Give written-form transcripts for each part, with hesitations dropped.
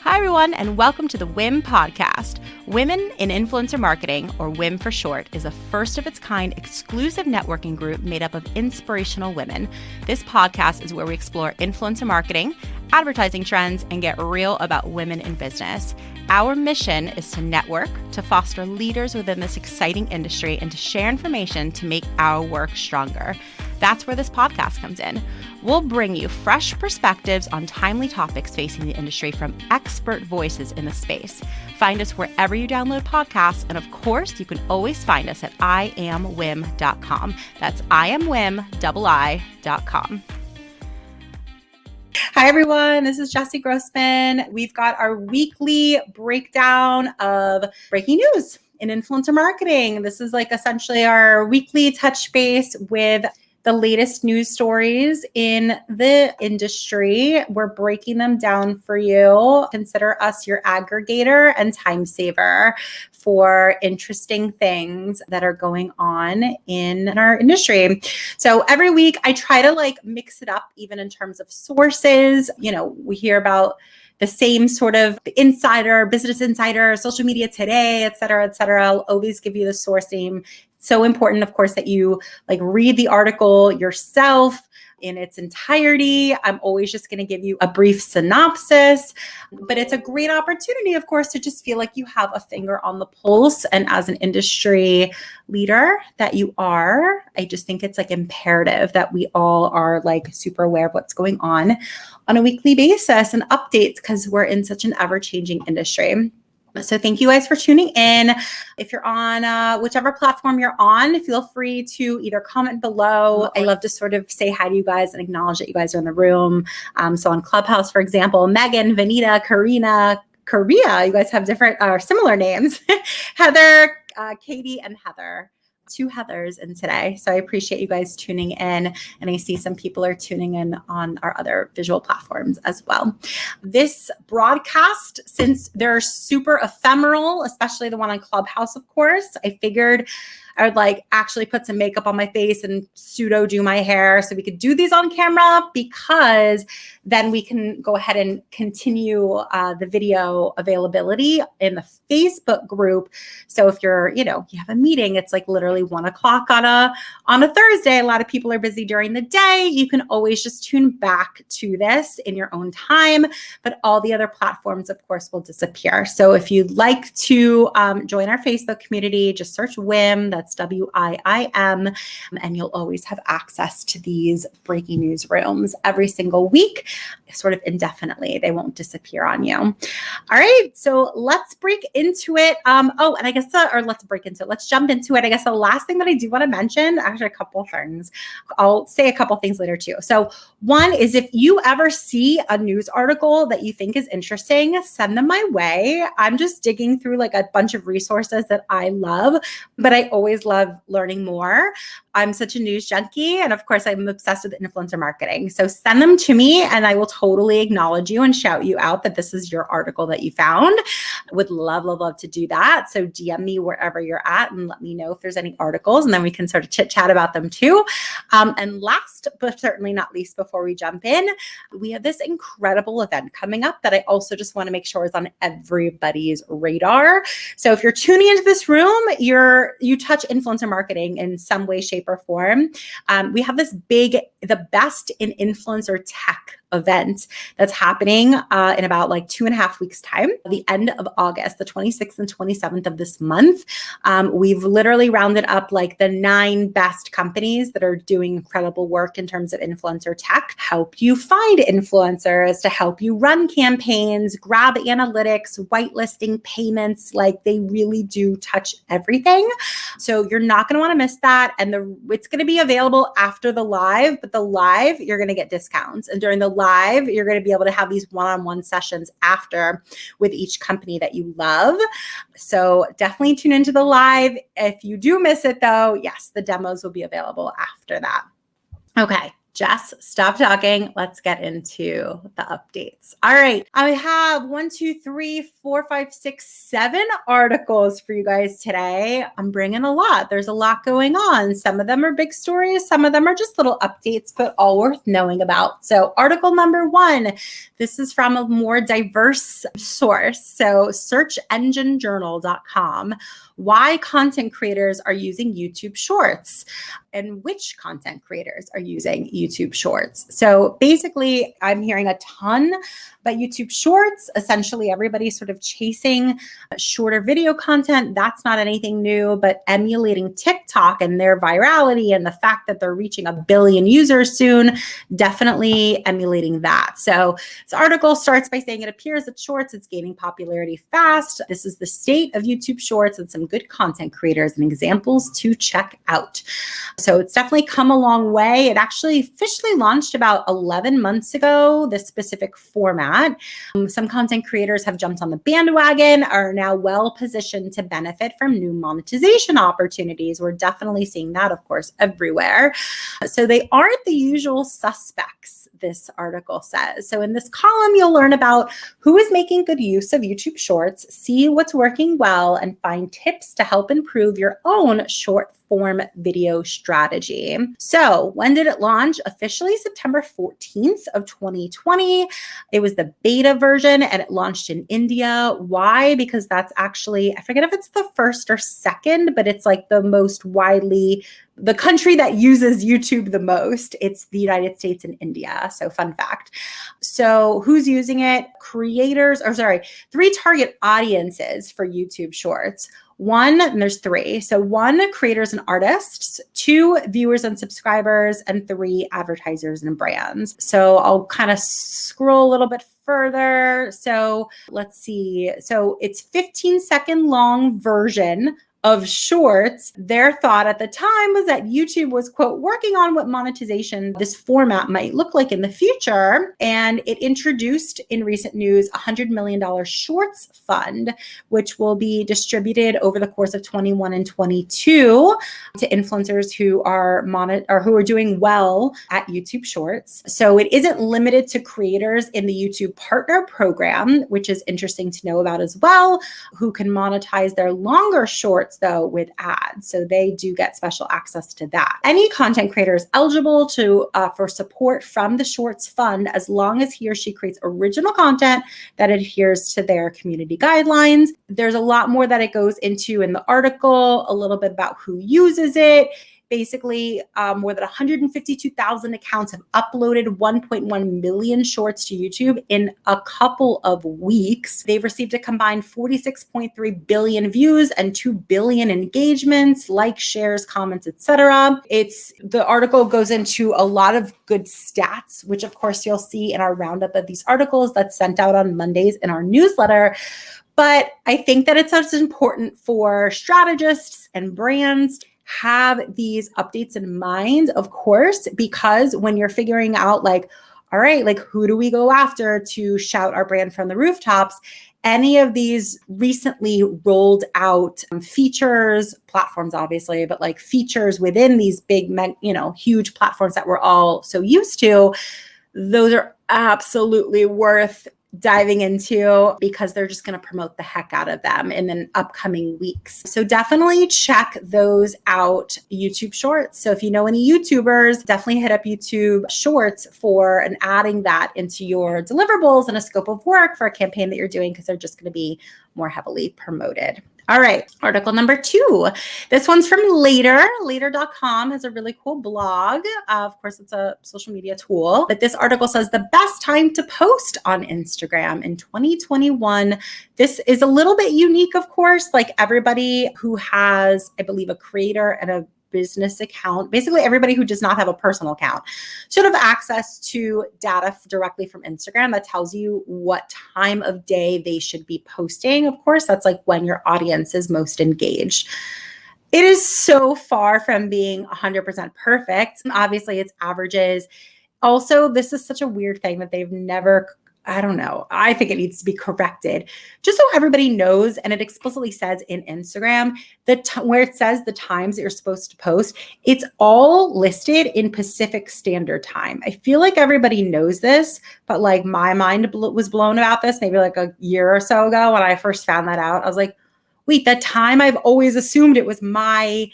Hi, everyone, and welcome to the WIIM podcast. Women in Influencer Marketing, or WIIM for short, is a first-of-its-kind exclusive networking group made up of inspirational women. This podcast is where we explore influencer marketing, advertising trends, and get real about women in business. Our mission is to network, to foster leaders within this exciting industry, and to share information to make our work stronger. That's where this podcast comes in. We'll bring you fresh perspectives on timely topics facing the industry from expert voices in the space. Find us wherever you download podcasts, and of course, you can always find us at iamwim.com. That's iamwim.com. Hi, everyone. This is Jessie Grossman. We've got our weekly breakdown of breaking news in influencer marketing. This is like essentially our weekly touch base with the latest news stories in the industry. We're breaking them down for you. Consider us your aggregator and time saver for interesting things that are going on in our industry. So every week I try to mix it up even in terms of sources. You know, we hear about the same sort of insider, business insider, social media today, et cetera, et cetera. I'll always give you the source name. So important, of course, that you read the article yourself in its entirety. I'm always just going to give you a brief synopsis, but it's a great opportunity, of course, to just feel like you have a finger on the pulse. And as an industry leader that you are, I just think it's imperative that we all are super aware of what's going on a weekly basis and updates, because we're in such an ever-changing industry. So thank you guys for tuning in. If you're on whichever platform you're on, feel free to either comment below. I love to sort of say hi to you guys and acknowledge that you guys are in the room. So on Clubhouse, for example, Megan, Vanita, Karina, Korea, you guys have different or similar names. Heather, Katie, and Heather. 2 Heathers in today. So I appreciate you guys tuning in. And I see some people are tuning in on our other visual platforms as well. This broadcast, since they're super ephemeral, especially the one on Clubhouse, of course, I figured I would actually put some makeup on my face and pseudo do my hair so we could do these on camera, because then we can go ahead and continue the video availability in the Facebook group. So if you're, you have a meeting, it's literally 1:00 on a Thursday. A lot of people are busy during the day. You can always just tune back to this in your own time, but all the other platforms, of course, will disappear. So if you'd like to join our Facebook community, just search WIIM. That's WIIM, and you'll always have access to these breaking news rooms every single week, sort of indefinitely. They won't disappear on you. All right, so let's break into it. Let's jump into it. I guess the last thing that I do want to mention, actually a couple of things. I'll say a couple of things later too. So one is, if you ever see a news article that you think is interesting, send them my way. I'm just digging through a bunch of resources that I love, but I always love learning more. I'm such a news junkie. And of course, I'm obsessed with influencer marketing. So send them to me and I will totally acknowledge you and shout you out that this is your article that you found. Would love, love, love to do that. So DM me wherever you're at and let me know if there's any articles, and then we can sort of chit chat about them too. And last, but certainly not least, before we jump in, we have this incredible event coming up that I also just want to make sure is on everybody's radar. So if you're tuning into this room, you touch influencer marketing in some way, shape, or form. We have this big, the best in influencer tech event that's happening in about 2.5 weeks time, the end of August, the 26th and 27th of this month. We've literally rounded up the 9 best companies that are doing incredible work in terms of influencer tech, help you find influencers, to help you run campaigns, grab analytics, whitelisting, payments. They really do touch everything. So you're not going to want to miss that. And it's going to be available after the live, but the live, you're going to get discounts. And during the live, you're going to be able to have these one-on-one sessions after with each company that you love. So definitely tune into the live. If you do miss it though, yes, the demos will be available after that. Okay. Jess, stop talking. Let's get into the updates. All right. I have 7 articles for you guys today. I'm bringing a lot. There's a lot going on. Some of them are big stories. Some of them are just little updates, but all worth knowing about. So article number 1, this is from a more diverse source. So searchenginejournal.com. Why content creators are using YouTube Shorts and which content creators are using YouTube Shorts. So basically, I'm hearing a ton about YouTube Shorts. Essentially, everybody's sort of chasing shorter video content. That's not anything new, but emulating TikTok and their virality and the fact that they're reaching 1 billion users soon, definitely emulating that. So this article starts by saying it appears that Shorts is gaining popularity fast. This is the state of YouTube Shorts and some good content creators and examples to check out. So it's definitely come a long way. It actually officially launched about 11 months ago, this specific format. Some content creators have jumped on the bandwagon, are now well positioned to benefit from new monetization opportunities. We're definitely seeing that, of course, everywhere. So they aren't the usual suspects, this article says. So in this column, you'll learn about who is making good use of YouTube Shorts, see what's working well, and find tips to help improve your own short form video strategy. So when did it launch? Officially September 14th of 2020. It was the beta version and it launched in India. Why? Because that's actually, I forget if it's the first or second, but it's like the most widely, the country that uses YouTube the most. It's the United States and India. So fun fact. So who's using it? Creators, or sorry, 3 target audiences for YouTube Shorts. 1, and there's 3. So 1, creators and artists, 2, viewers and subscribers, and 3, advertisers and brands. So I'll kind of scroll a little bit further. So let's see. So it's 15-second long version of Shorts. Their thought at the time was that YouTube was, quote, working on what monetization this format might look like in the future. And it introduced in recent news $100 million Shorts fund, which will be distributed over the course of 21 and 22 to influencers who are who are doing well at YouTube Shorts. So it isn't limited to creators in the YouTube Partner Program, which is interesting to know about as well, who can monetize their longer shorts though with ads. So they do get special access to that. Any content creator is eligible for support from the Shorts Fund as long as he or she creates original content that adheres to their community guidelines. There's a lot more that it goes into in the article, a little bit about who uses it. Basically, more than 152,000 accounts have uploaded 1.1 million shorts to YouTube in a couple of weeks. They've received a combined 46.3 billion views and 2 billion engagements, likes, shares, comments, etc. The article goes into a lot of good stats, which of course you'll see in our roundup of these articles that's sent out on Mondays in our newsletter. But I think that it's as important for strategists and brands have these updates in mind, of course, because when you're figuring out like, all right, like who do we go after to shout our brand from the rooftops? Any of these recently rolled out features, platforms obviously, but like features within these big, huge platforms that we're all so used to, those are absolutely worth diving into because they're just going to promote the heck out of them in the upcoming weeks. So definitely check those out, YouTube Shorts. So if you know any YouTubers, definitely hit up YouTube Shorts for and adding that into your deliverables and a scope of work for a campaign that you're doing because they're just going to be more heavily promoted. All right, article number 2. This one's from Later. Later.com has a really cool blog. Of course, it's a social media tool. But this article says the best time to post on Instagram in 2021. This is a little bit unique, of course. Like everybody who has, I believe, a creator and a business account, basically everybody who does not have a personal account should have access to data directly from Instagram that tells you what time of day they should be posting. Of course, that's like when your audience is most engaged. It is so far from being 100% perfect. Obviously, it's averages. Also, this is such a weird thing that they've never I don't know. I think it needs to be corrected just so everybody knows. And it explicitly says in Instagram that where it says the times that you're supposed to post, it's all listed in Pacific Standard Time. I feel like everybody knows this, but like my mind was blown about this maybe like a year or so ago when I first found that out. I was like, wait, that time I've always assumed it was my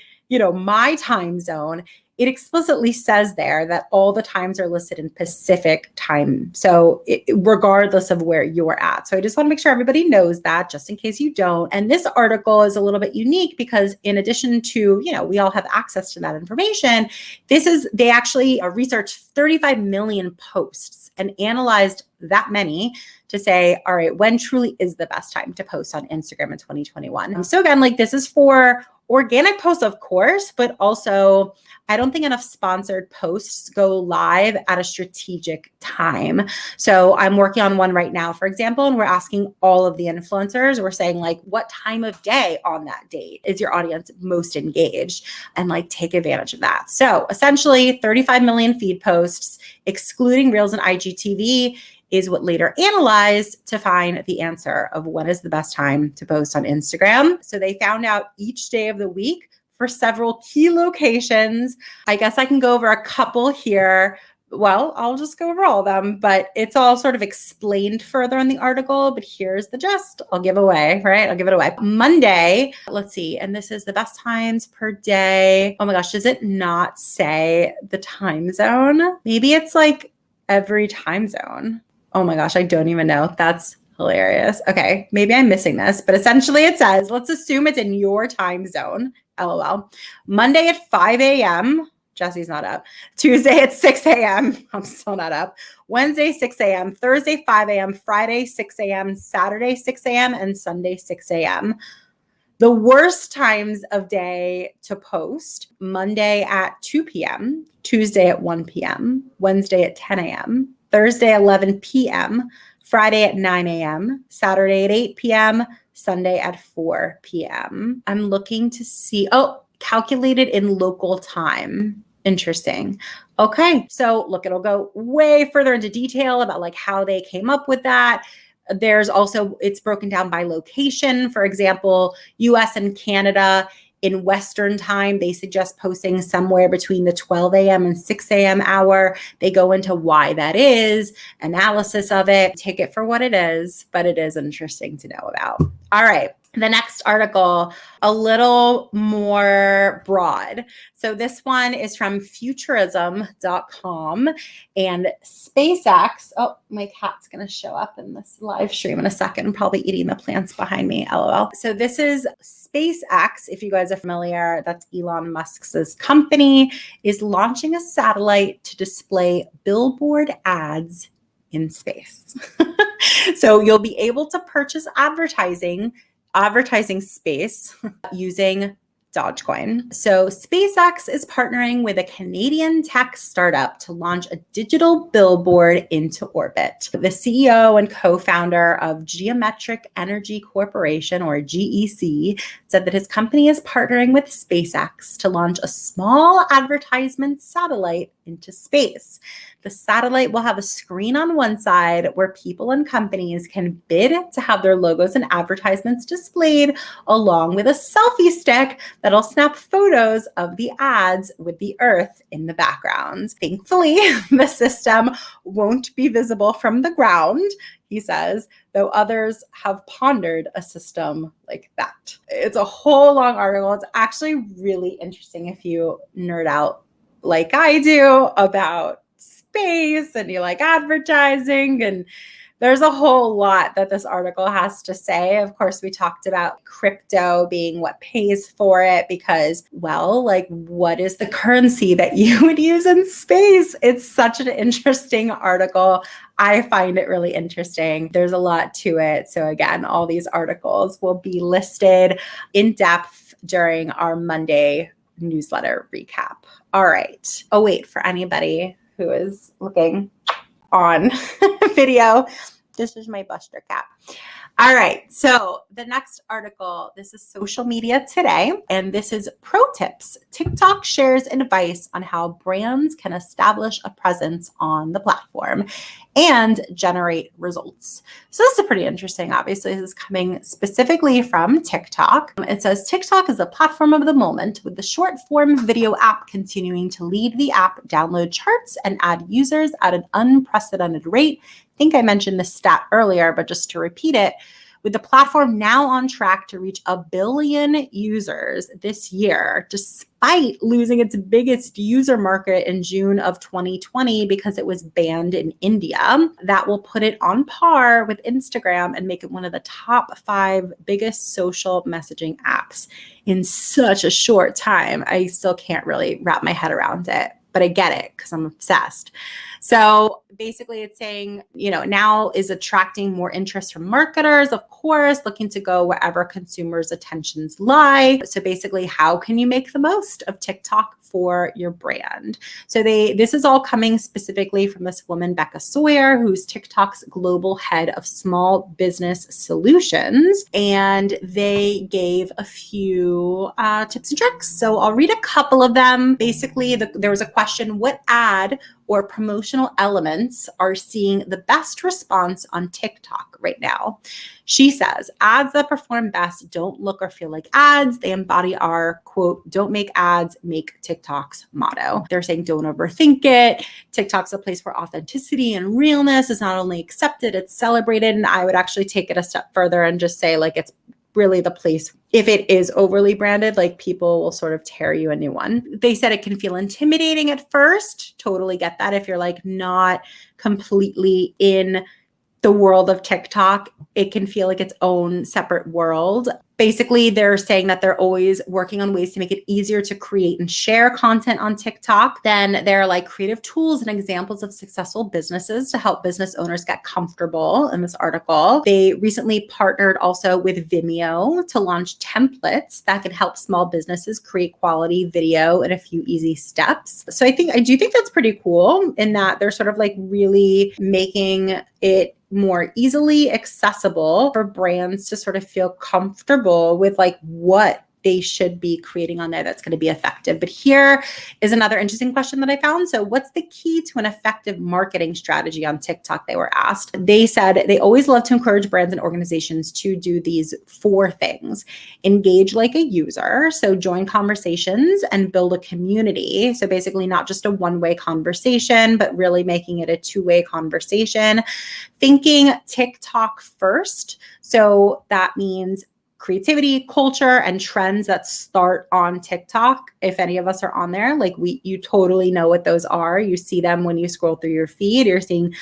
time zone. It explicitly says there that all the times are listed in Pacific time. So regardless of where you're at. So I just want to make sure everybody knows that just in case you don't. And this article is a little bit unique because in addition to, we all have access to that information, they actually researched 35 million posts and analyzed that many to say, all right, when truly is the best time to post on Instagram in 2021? So again, like this is for organic posts, of course, but also I don't think enough sponsored posts go live at a strategic time. So I'm working on one right now, for example, and we're asking all of the influencers, we're saying like, what time of day on that date is your audience most engaged? And like take advantage of that. So essentially 35 million feed posts, excluding Reels and IGTV, is what later analyzed to find the answer of when is the best time to post on Instagram. So they found out each day of the week for several key locations. I guess I can go over a couple here. Well, I'll just go over all of them, but it's all sort of explained further in the article, but here's the gist. I'll give it away. Monday, let's see, and this is the best times per day. Oh my gosh, does it not say the time zone? Maybe it's like every time zone. Oh my gosh, I don't even know. That's hilarious. Okay, maybe I'm missing this, but essentially it says, let's assume it's in your time zone, LOL. Monday at 5 a.m., Jesse's not up. Tuesday at 6 a.m., I'm still not up. Wednesday, 6 a.m., Thursday, 5 a.m., Friday, 6 a.m., Saturday, 6 a.m., and Sunday, 6 a.m. The worst times of day to post: Monday at 2 p.m., Tuesday at 1 p.m., Wednesday at 10 a.m., Thursday, 11 p.m., Friday at 9 a.m., Saturday at 8 p.m., Sunday at 4 p.m. I'm looking to see, calculated in local time. Interesting. Okay, so look, it'll go way further into detail about like how they came up with that. There's also, it's broken down by location. For example, US and Canada, in Western time, they suggest posting somewhere between the 12 a.m. and 6 a.m. hour. They go into why that is, analysis of it, take it for what it is, but it is interesting to know about. All right. The next article, a little more broad. So this one is from futurism.com and SpaceX. Oh, my cat's going to show up in this live stream in a second, probably eating the plants behind me, LOL. So this is SpaceX. If you guys are familiar, that's Elon Musk's company, is launching a satellite to display billboard ads in space. So you'll be able to purchase advertising space using Dogecoin. So SpaceX is partnering with a Canadian tech startup to launch a digital billboard into orbit. The CEO and co-founder of Geometric Energy Corporation, or GEC, said that his company is partnering with SpaceX to launch a small advertisement satellite into space. The satellite will have a screen on one side where people and companies can bid to have their logos and advertisements displayed, along with a selfie stick that'll snap photos of the ads with the Earth in the background. Thankfully, the system won't be visible from the ground, he says, though others have pondered a system like that. It's a whole long article. It's actually really interesting if you nerd out like I do about space and you like advertising, and there's a whole lot that this article has to say. Of course, we talked about crypto being what pays for it because, well, like what is the currency that you would use in space? It's such an interesting article. I find it really interesting. There's a lot to it. So again, all these articles will be listed in depth during our Monday newsletter recap. All right. Oh, wait, for anybody who is looking on video, this is my Buster cat. All right. So the next article, this is Social Media Today, and this is Pro Tips. TikTok shares advice on how brands can establish a presence on the platform and generate results. So this is pretty interesting. Obviously, this is coming specifically from TikTok. It says TikTok is a platform of the moment, with the short form video app continuing to lead the app download charts and add users at an unprecedented rate. I think I mentioned this stat earlier, but just to repeat it, with the platform now on track to reach 1 billion users this year, despite losing its biggest user market in June of 2020 because it was banned in India. That will put it on par with Instagram and make it one of the top 5 biggest social messaging apps in such a short time. I still can't really wrap my head around it, but I get it because I'm obsessed. So basically it's saying, now is attracting more interest from marketers, of course, looking to go wherever consumers' attentions lie. So basically, how can you make the most of TikTok for your brand? So this is all coming specifically from this woman, Becca Sawyer, who's TikTok's global head of small business solutions. And they gave a few tips and tricks. So I'll read a couple of them. Basically, there was a question, what ad or promotional elements are seeing the best response on TikTok right now? She says, ads that perform best don't look or feel like ads. They embody our, quote, don't make ads, make TikToks motto. They're saying don't overthink it. TikTok's a place where authenticity and realness is not only accepted, it's celebrated. And I would actually take it a step further and just say, like, it's really the place, if it is overly branded, like, people will sort of tear you a new one. They said it can feel intimidating at first. Totally get that. If you're like not completely in the world of TikTok, it can feel like its own separate world. Basically, they're saying that they're always working on ways to make it easier to create and share content on TikTok. Then there are like creative tools and examples of successful businesses to help business owners get comfortable in this article. They recently partnered also with Vimeo to launch templates that can help small businesses create quality video in a few easy steps. So I do think that's pretty cool in that they're sort of like really making it more easily accessible for brands to sort of feel comfortable with like what they should be creating on there that's going to be effective. But here is another interesting question that I found. So what's the key to an effective marketing strategy on TikTok? They were asked. They said they always love to encourage brands and organizations to do these 4 things. Engage like a user. So join conversations and build a community. So basically not just a one-way conversation, but really making it a 2-way conversation. Thinking TikTok first. So that means creativity, culture, and trends that start on TikTok. If any of us are on there, like you totally know what those are. You see them when you scroll through your feed. You're seeing,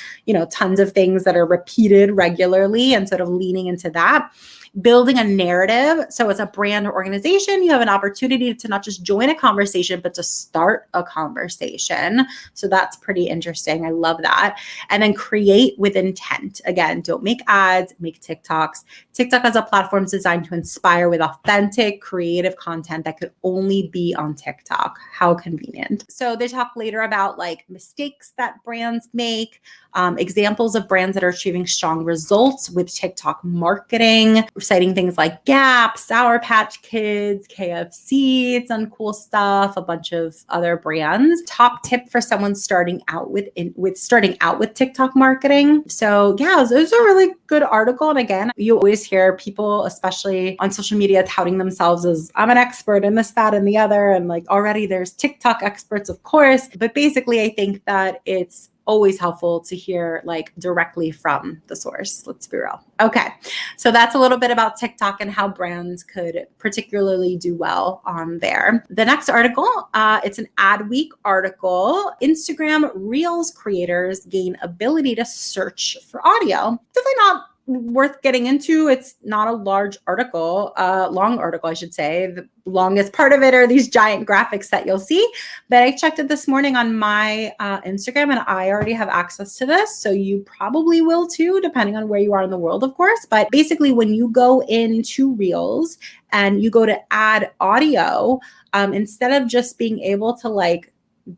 tons of things that are repeated regularly and sort of leaning into that. Building a narrative. So as a brand or organization, you have an opportunity to not just join a conversation, but to start a conversation. So that's pretty interesting. I love that. And then create with intent. Again, don't make ads, make TikToks. TikTok as a platform is designed to inspire with authentic, creative content that could only be on TikTok. How convenient. So they talk later about like mistakes that brands make, examples of brands that are achieving strong results with TikTok marketing, citing things like Gap, Sour Patch Kids, KFC, it's cool stuff, a bunch of other brands. Top tip for someone starting out with TikTok marketing. So yeah, those are a really good article. And again, you always hear people, especially on social media, touting themselves as I'm an expert in this, that, and the other. And like already there's TikTok experts, of course. But basically, I think that it's always helpful to hear like directly from the source. Let's be real. Okay. So that's a little bit about TikTok and how brands could particularly do well on there. The next article, it's an Adweek article. Instagram Reels creators gain ability to search for audio. Definitely not worth getting into. It's not a long article, I should say. The longest part of it are these giant graphics that you'll see. But I checked it this morning on my Instagram, and I already have access to this. So you probably will too, depending on where you are in the world, of course. But basically, when you go into Reels and you go to add audio, instead of just being able to like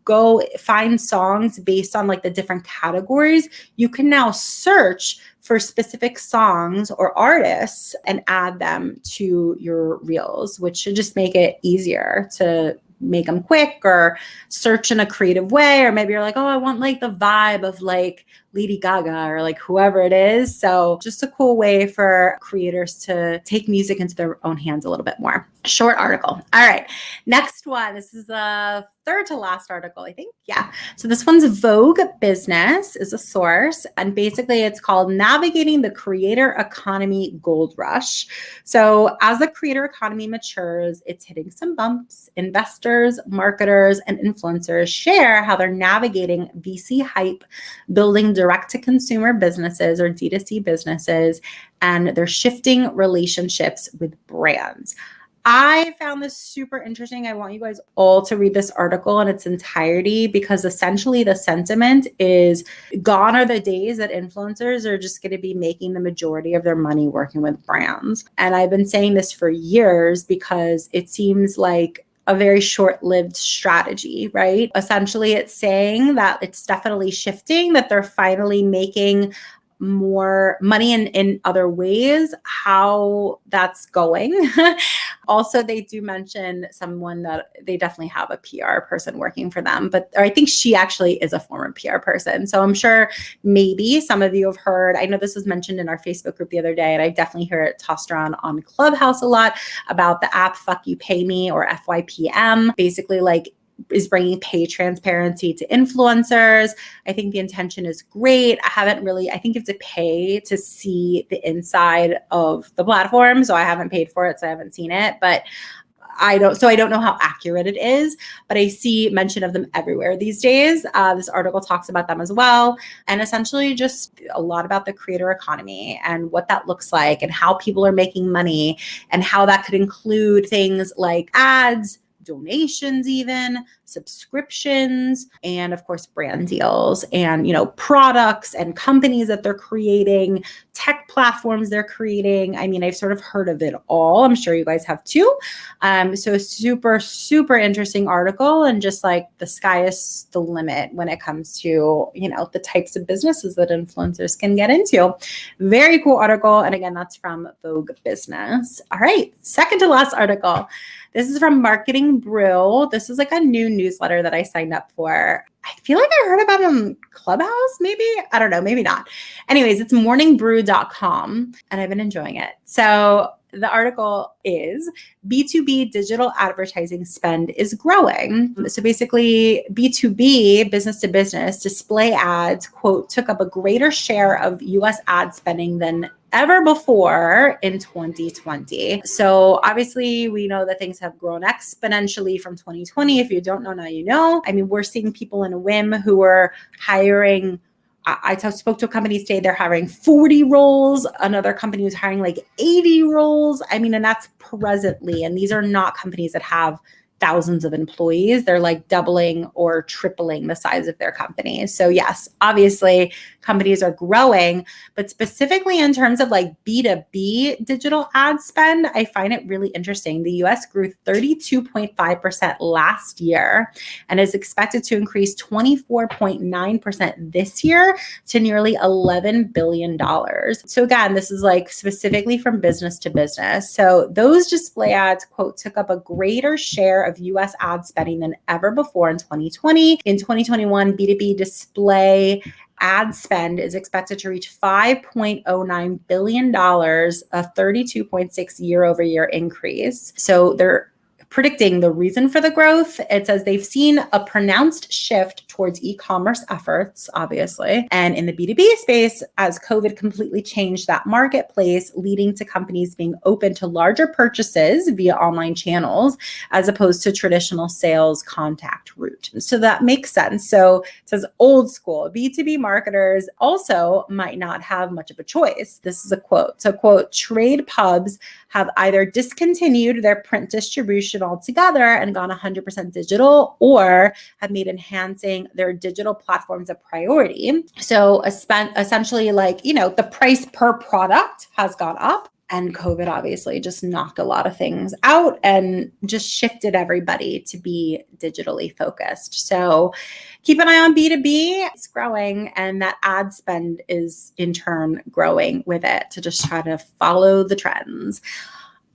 go find songs based on like the different categories, you can now search for specific songs or artists and add them to your reels, which should just make it easier to make them quick or search in a creative way. Or maybe you're like, oh, I want like the vibe of like Lady Gaga or like whoever it is. So just a cool way for creators to take music into their own hands a little bit more. Short article. All right. Next one. This is the third to last article, I think. Yeah. So this one's Vogue Business is a source. And basically it's called Navigating the Creator Economy Gold Rush. So as the creator economy matures, it's hitting some bumps. Investors, marketers, and influencers share how they're navigating VC hype, building direct-to-consumer businesses or D2C businesses, and they're shifting relationships with brands. I found this super interesting. I want you guys all to read this article in its entirety because essentially the sentiment is gone are the days that influencers are just going to be making the majority of their money working with brands. And I've been saying this for years because it seems like a very short-lived strategy, right? Essentially, it's saying that it's definitely shifting, that they're finally making more money in other ways. How that's going. Also, they do mention someone that they definitely have a PR person working for them, or I think she actually is a former PR person. So I'm sure maybe some of you have heard, I know this was mentioned in our Facebook group the other day, and I definitely hear it tossed around on Clubhouse a lot about the app Fuck You Pay Me or FYPM, basically like is bringing pay transparency to influencers. I think the intention is great. I think you have to pay to see the inside of the platform. So I haven't paid for it, so I haven't seen it, but I don't know how accurate it is, but I see mention of them everywhere these days. This article talks about them as well. And essentially just a lot about the creator economy and what that looks like and how people are making money and how that could include things like ads, donations, even subscriptions, and of course brand deals and products and companies that they're creating, tech platforms they're creating. I mean, I've sort of heard of it all. I'm sure you guys have too. So super, super interesting article, and just like the sky is the limit when it comes to the types of businesses that influencers can get into. Very cool article. And again, that's from Vogue Business. All right, second to last article. This is from Marketing Brew. This is like a new newsletter that I signed up for. I feel like I heard about it on Clubhouse, maybe. I don't know, maybe not. Anyways, it's morningbrew.com, and I've been enjoying it. So the article is B2B digital advertising spend is growing. So basically B2B, business to business, display ads, quote, took up a greater share of US ad spending than ever before in 2020. So obviously we know that things have grown exponentially from 2020. If you don't know, now you know. I mean, we're seeing people in WIIM who are hiring. I spoke to a company today, they're hiring 40 roles. Another company was hiring like 80 roles. I mean, and that's presently, and these are not companies that have thousands of employees. They're like doubling or tripling the size of their companies. So yes, obviously companies are growing, but specifically in terms of like B2B digital ad spend, I find it really interesting. The US grew 32.5% last year and is expected to increase 24.9% this year to nearly $11 billion. So again, this is like specifically from business to business. So those display ads, quote, took up a greater share of US ad spending than ever before in 2020. In 2021, B2B display ad spend is expected to reach $5.09 billion, a 32.6 year-over-year increase. So they're predicting the reason for the growth. It says they've seen a pronounced shift towards e-commerce efforts, obviously, and in the B2B space as COVID completely changed that marketplace, leading to companies being open to larger purchases via online channels as opposed to traditional sales contact route. So that makes sense. So it says old school B2B marketers also might not have much of a choice. This is a quote. So quote, trade pubs have either discontinued their print distribution altogether and gone 100% digital, or have made enhancing their digital platforms a priority. So essentially, like, the price per product has gone up And COVID obviously just knocked a lot of things out and just shifted everybody to be digitally focused. So keep an eye on B2B. It's growing, and that ad spend is in turn growing with it to just try to follow the trends.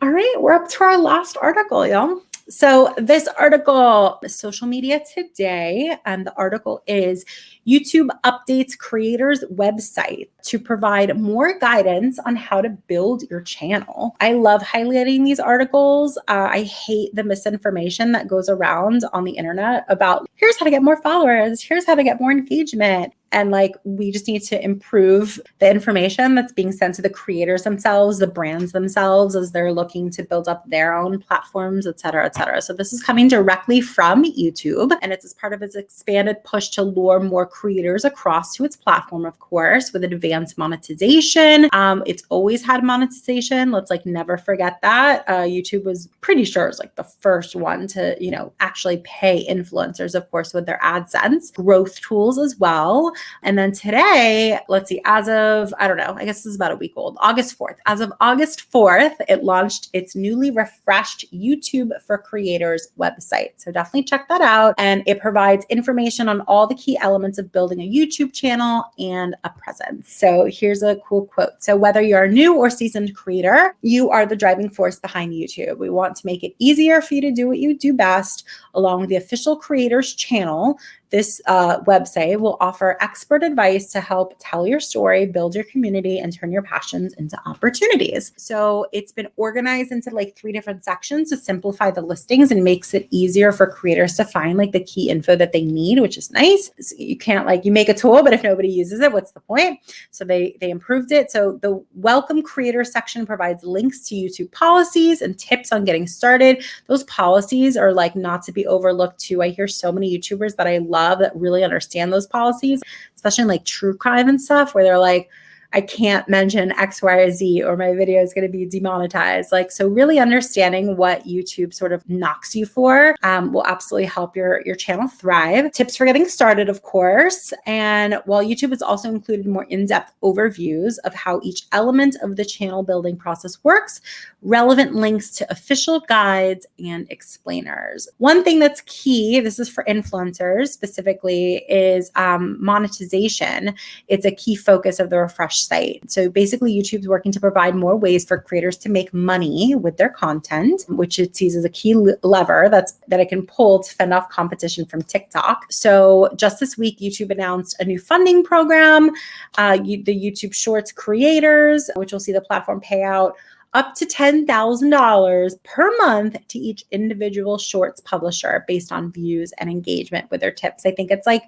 All right, we're up to our last article, y'all. So this article, Social Media Today, and the article is YouTube updates creators' website to provide more guidance on how to build your channel. I love highlighting these articles. I hate the misinformation that goes around on the internet about here's how to get more followers, here's how to get more engagement. And like, we just need to improve the information that's being sent to the creators themselves, the brands themselves, as they're looking to build up their own platforms, et cetera, et cetera. So this is coming directly from YouTube, and it's as part of its expanded push to lure more creators across to its platform, of course, with advanced monetization. It's always had monetization. Let's like never forget that. YouTube was pretty sure it's like the first one to, actually pay influencers, of course, with their AdSense, growth tools as well. And then today, let's see, as of, I don't know, I guess this is about a week old, August 4th. As of August 4th, it launched its newly refreshed YouTube for Creators website. So definitely check that out. And it provides information on all the key elements of building a YouTube channel and a presence. So here's a cool quote. So whether you're a new or seasoned creator, you are the driving force behind YouTube. We want to make it easier for you to do what you do best, along with the official creators channel. This website will offer expert advice to help tell your story, build your community, and turn your passions into opportunities. So it's been organized into like 3 different sections to simplify the listings and makes it easier for creators to find like the key info that they need, which is nice. So you can't you make a tool, but if nobody uses it, what's the point? So they improved it. So the Welcome Creator section provides links to YouTube policies and tips on getting started. Those policies are like not to be overlooked too. I hear so many YouTubers that I love that really understand those policies, especially in like true crime and stuff, where they're like, I can't mention X, Y, or Z, or my video is going to be demonetized. So really understanding what YouTube sort of knocks you for will absolutely help your channel thrive. Tips for getting started, of course. And while YouTube has also included more in-depth overviews of how each element of the channel building process works, relevant links to official guides and explainers. One thing that's key, this is for influencers specifically, is monetization. It's a key focus of the refresh site. So basically, YouTube's working to provide more ways for creators to make money with their content, which it sees as a key lever that it can pull to fend off competition from TikTok. So just this week, YouTube announced a new funding program, the YouTube Shorts creators, which will see the platform pay out up to $10,000 per month to each individual Shorts publisher based on views and engagement with their tips. I think it's like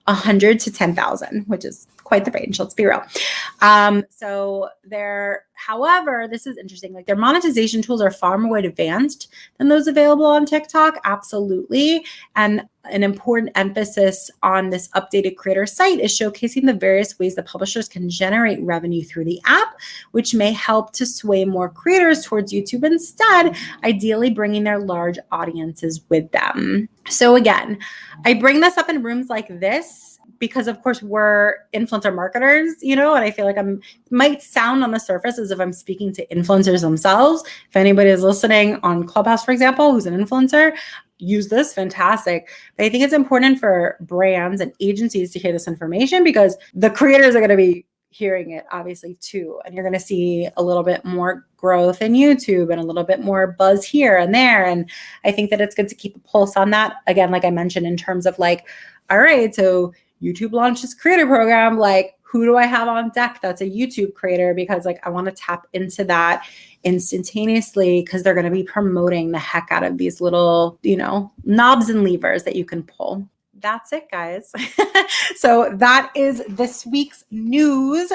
100 to 10,000, which is quite the range. Let's be real. However, this is interesting. Like, their monetization tools are far more advanced than those available on TikTok. Absolutely. And an important emphasis on this updated creator site is showcasing the various ways that publishers can generate revenue through the app, which may help to sway more creators towards YouTube instead, ideally bringing their large audiences with them. So again, I bring this up in rooms like this because, of course, we're influencer marketers, and I feel like might sound on the surface as if I'm speaking to influencers themselves. If anybody is listening on Clubhouse, for example, who's an influencer, use this, fantastic. But I think it's important for brands and agencies to hear this information because the creators are going to be hearing it obviously too. And you're going to see a little bit more growth in YouTube and a little bit more buzz here and there. And I think that it's good to keep a pulse on that. Again, like I mentioned, in terms of like, all right, so YouTube launched this creator program, like who do I have on deck that's a YouTube creator? Because like I want to tap into that instantaneously because they're going to be promoting the heck out of these little, knobs and levers that you can pull. That's it, guys. So that is this week's news.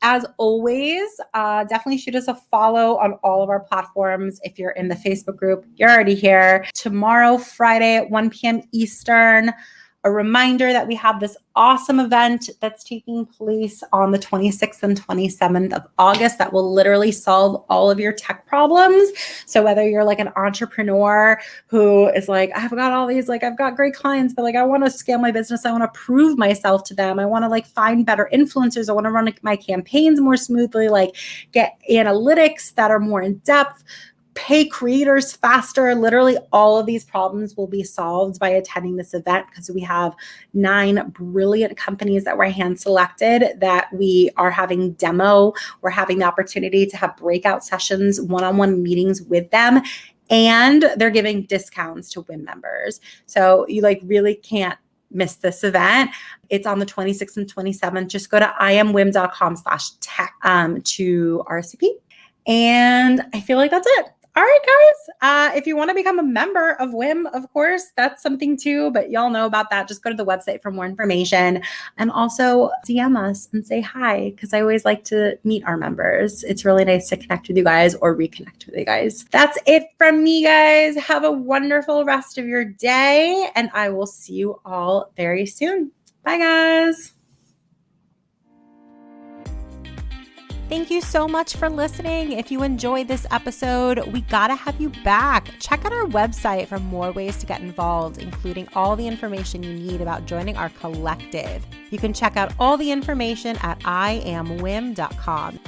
As always, definitely shoot us a follow on all of our platforms. If you're in the Facebook group, you're already here. Tomorrow, Friday at 1 p.m. Eastern, a reminder that we have this awesome event that's taking place on the 26th and 27th of August that will literally solve all of your tech problems. So whether you're like an entrepreneur who is like, I've got all these, like, I've got great clients, but like, I want to scale my business. I want to prove myself to them. I want to like find better influencers. I want to run my campaigns more smoothly, like get analytics that are more in depth, pay creators faster. Literally all of these problems will be solved by attending this event because we have 9 brilliant companies that were hand selected that we are having demo. We're having the opportunity to have breakout sessions, one-on-one meetings with them, and they're giving discounts to WIIM members. So you like really can't miss this event. It's on the 26th and 27th. Just go to imwiim.com/tech to RSVP. And I feel like that's it. All right, guys. If you want to become a member of WIIM, of course, that's something too, but y'all know about that. Just go to the website for more information and also DM us and say hi, because I always like to meet our members. It's really nice to connect with you guys or reconnect with you guys. That's it from me, guys. Have a wonderful rest of your day, and I will see you all very soon. Bye, guys. Thank you so much for listening. If you enjoyed this episode, we gotta have you back. Check out our website for more ways to get involved, including all the information you need about joining our collective. You can check out all the information at imwiim.com.